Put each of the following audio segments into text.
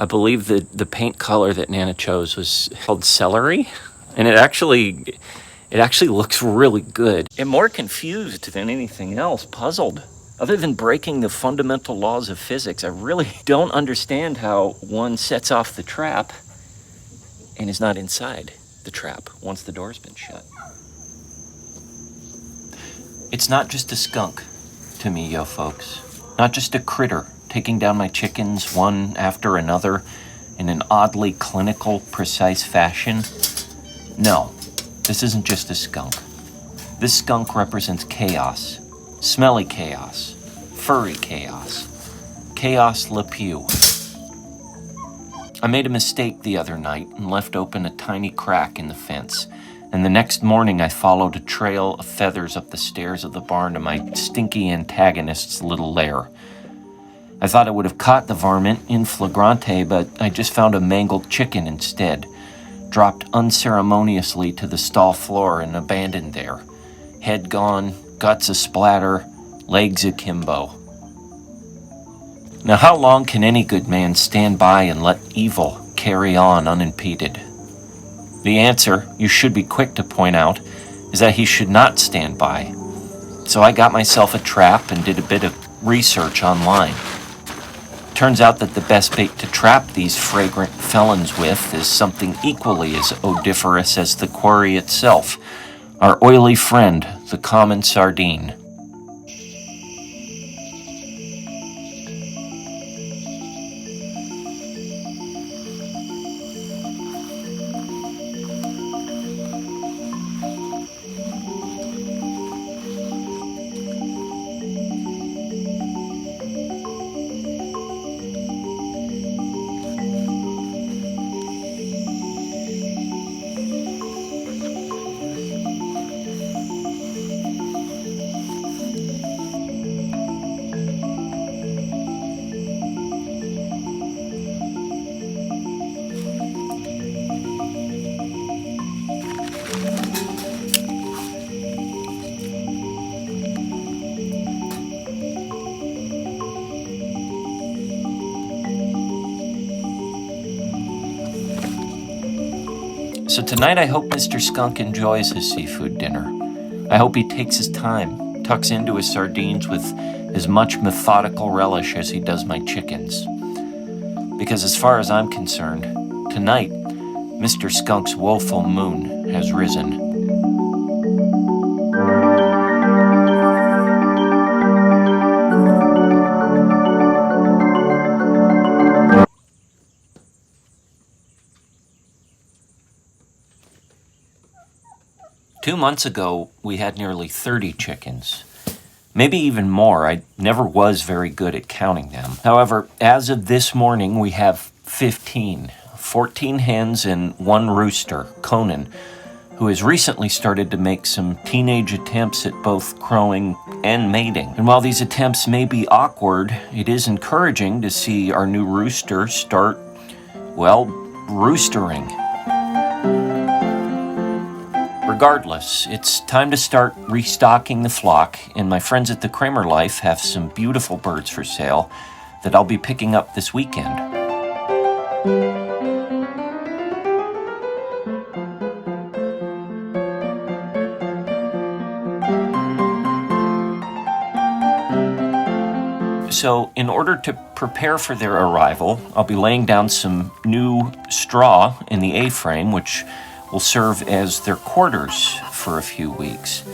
I believe the paint color that Nana chose was called celery, and it actually looks really good. I'm more confused than anything else, puzzled. Other than breaking the fundamental laws of physics, I really don't understand how one sets off the trap and is not inside the trap once the door's been shut. It's not just a skunk to me, yo folks. Not just a critter taking down my chickens one after another in an oddly clinical, precise fashion. No, this isn't just a skunk. This skunk represents chaos. Smelly chaos. Furry chaos. Chaos Le Pew. I made a mistake the other night and left open a tiny crack in the fence, and the next morning I followed a trail of feathers up the stairs of the barn to my stinky antagonist's little lair. I thought I would have caught the varmint in flagrante, but I just found a mangled chicken instead, dropped unceremoniously to the stall floor and abandoned there. Head gone, guts a-splatter, legs akimbo. Now, how long can any good man stand by and let evil carry on unimpeded? The answer, you should be quick to point out, is that he should not stand by. So I got myself a trap and did a bit of research online. Turns out that the best bait to trap these fragrant felons with is something equally as odoriferous as the quarry itself, our oily friend, the common sardine. So tonight I hope Mr. Skunk enjoys his seafood dinner. I hope he takes his time, tucks into his sardines with as much methodical relish as he does my chickens. Because as far as I'm concerned, tonight, Mr. Skunk's woeful moon has risen. 2 months ago, we had nearly 30 chickens. Maybe even more. I never was very good at counting them. However, as of this morning, we have 15. 14 hens and 1 rooster, Conan, who has recently started to make some teenage attempts at both crowing and mating. And while these attempts may be awkward, it is encouraging to see our new rooster start, well, roostering. Regardless, it's time to start restocking the flock, and my friends at the Kramer Life have some beautiful birds for sale that I'll be picking up this weekend. So, in order to prepare for their arrival, I'll be laying down some new straw in the A-frame, which will serve as their quarters for a few weeks.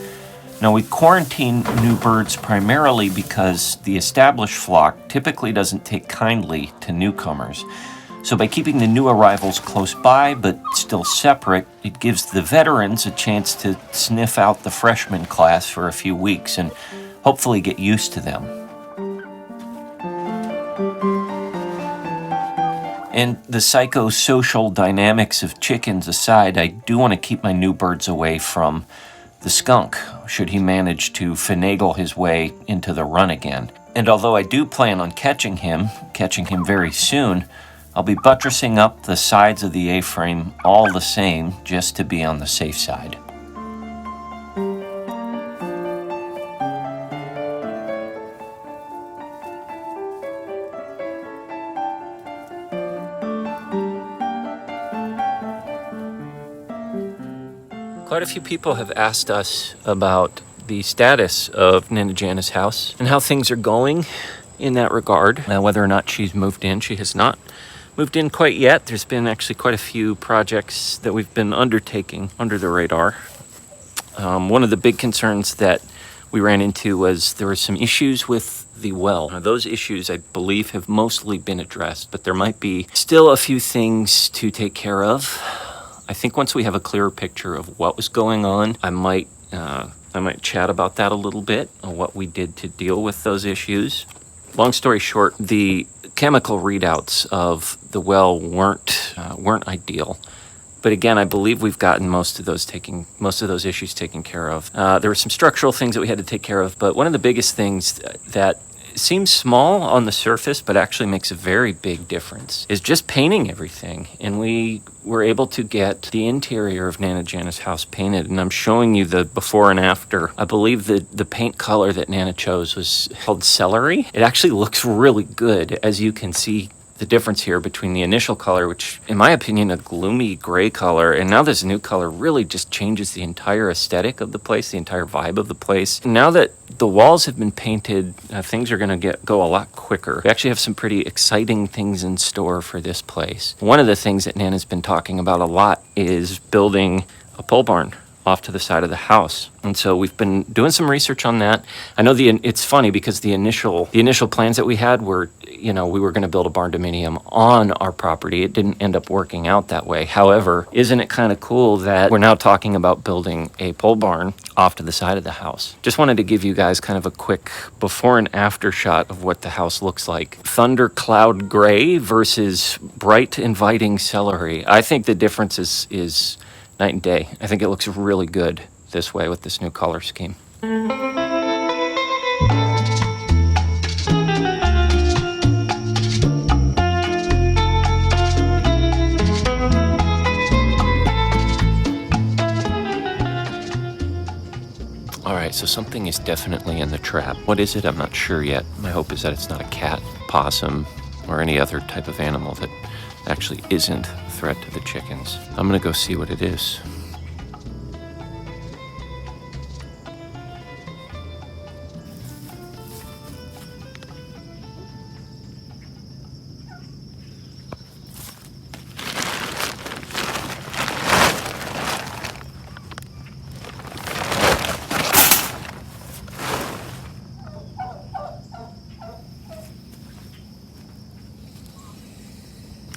Now, we quarantine new birds primarily because the established flock typically doesn't take kindly to newcomers. So by keeping the new arrivals close by but still separate, it gives the veterans a chance to sniff out the freshman class for a few weeks and hopefully get used to them. And the psychosocial dynamics of chickens aside, I do want to keep my new birds away from the skunk, should he manage to finagle his way into the run again. And although I do plan on catching him very soon, I'll be buttressing up the sides of the A-frame all the same, just to be on the safe side. Quite a few people have asked us about the status of Nana Jana's house and how things are going in that regard. Whether or not she's moved in. She has not moved in quite yet. There's been actually quite a few projects that we've been undertaking under the radar. One of the big concerns that we ran into was there were some issues with the well. Now, those issues, I believe, have mostly been addressed, but there might be still a few things to take care of. I think once we have a clearer picture of what was going on, I might chat about that a little bit, on what we did to deal with those issues. Long story short, the chemical readouts of the well weren't ideal. But again, I believe we've gotten most of those issues taken care of. There were some structural things that we had to take care of, but one of the biggest things that seems small on the surface, but actually makes a very big difference, is just painting everything. And we were able to get the interior of Nana Jana's house painted, and I'm showing you the before and after. I believe the paint color that Nana chose was called celery. It actually looks really good, as you can see the difference here between the initial color, which in my opinion a gloomy gray color, and now this new color really just changes the entire aesthetic of the place, the entire vibe of the place. Now that the walls have been painted, things are going to go a lot quicker. We actually have some pretty exciting things in store for this place. One of the things that Nana's been talking about a lot is building a pole barn off to the side of the house. And so we've been doing some research on that. I know it's funny because the initial plans that we had were, we were going to build a barn dominium on our property. It didn't end up working out that way. However, isn't it kind of cool that we're now talking about building a pole barn off to the side of the house? Just wanted to give you guys kind of a quick before and after shot of what the house looks like. Thunder cloud gray versus bright inviting celery. I think the difference is night and day. I think it looks really good this way with this new color scheme. All right, so something is definitely in the trap. What is it? I'm not sure yet. My hope is that it's not a cat, possum, or any other type of animal that actually isn't a threat to the chickens. I'm gonna go see what it is.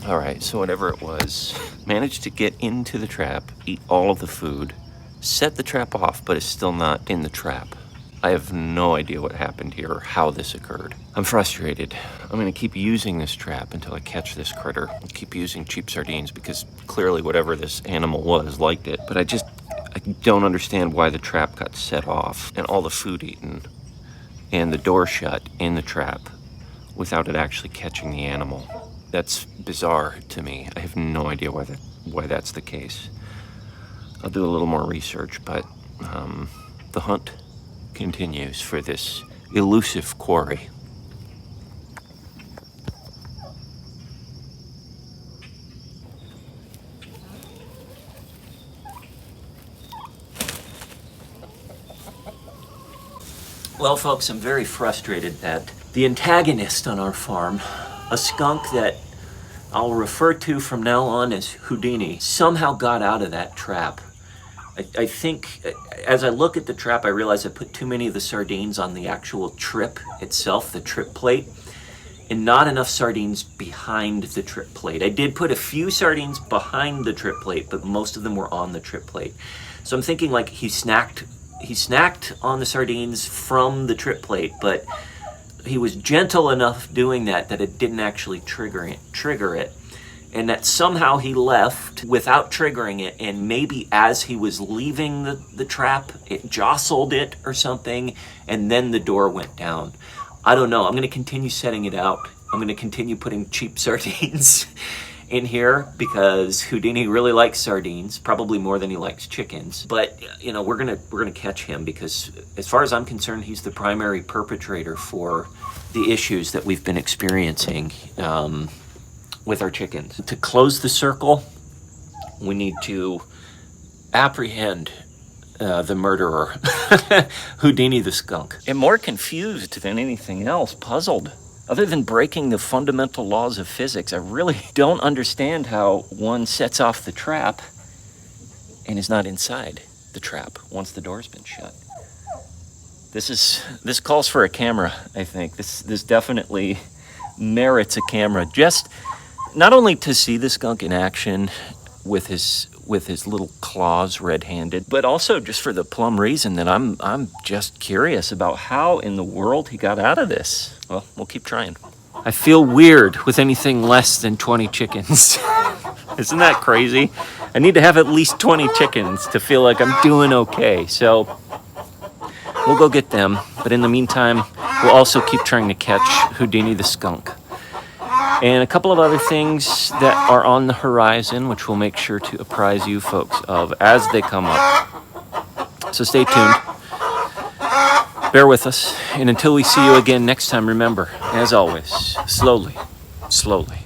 All right, so whatever it was, managed to get into the trap, eat all of the food, set the trap off, but is still not in the trap. I have no idea what happened here or how this occurred. I'm frustrated. I'm gonna keep using this trap until I catch this critter. I'll keep using cheap sardines because clearly whatever this animal was liked it, but I don't understand why the trap got set off and all the food eaten and the door shut in the trap without it actually catching the animal. That's bizarre to me. I have no idea why that's the case. I'll do a little more research, but the hunt continues for this elusive quarry. Well, folks, I'm very frustrated that the antagonist on our farm, a skunk that I'll refer to from now on as Houdini, somehow got out of that trap. I think as I look at the trap, I realize I put too many of the sardines on the actual trip itself, the trip plate, and not enough sardines behind the trip plate. I did put a few sardines behind the trip plate, but most of them were on the trip plate. So I'm thinking like he snacked on the sardines from the trip plate, but he was gentle enough doing that it didn't actually trigger it, and that somehow he left without triggering it, and maybe as he was leaving the trap, it jostled it or something, and then the door went down. I don't know. I'm going to continue setting it out. I'm going to continue putting cheap sardines in here because Houdini really likes sardines, probably more than he likes chickens. But we're gonna catch him because, as far as I'm concerned, he's the primary perpetrator for the issues that we've been experiencing with our chickens. To close the circle, we need to apprehend the murderer, Houdini the skunk. I'm more confused than anything else, puzzled. Other than breaking the fundamental laws of physics, I really don't understand how one sets off the trap and is not inside the trap once the door's been shut. This calls for a camera, I think. This definitely merits a camera. Just not only to see the skunk in action with his little claws red-handed, but also just for the plumb reason that I'm just curious about how in the world he got out of this. Well, we'll keep trying. I feel weird with anything less than 20 chickens. Isn't that crazy? I need to have at least 20 chickens to feel like I'm doing okay. So we'll go get them. But in the meantime, we'll also keep trying to catch Houdini the skunk. And a couple of other things that are on the horizon, which we'll make sure to apprise you folks of as they come up. So stay tuned. Bear with us. And until we see you again next time, remember, as always, slowly, slowly.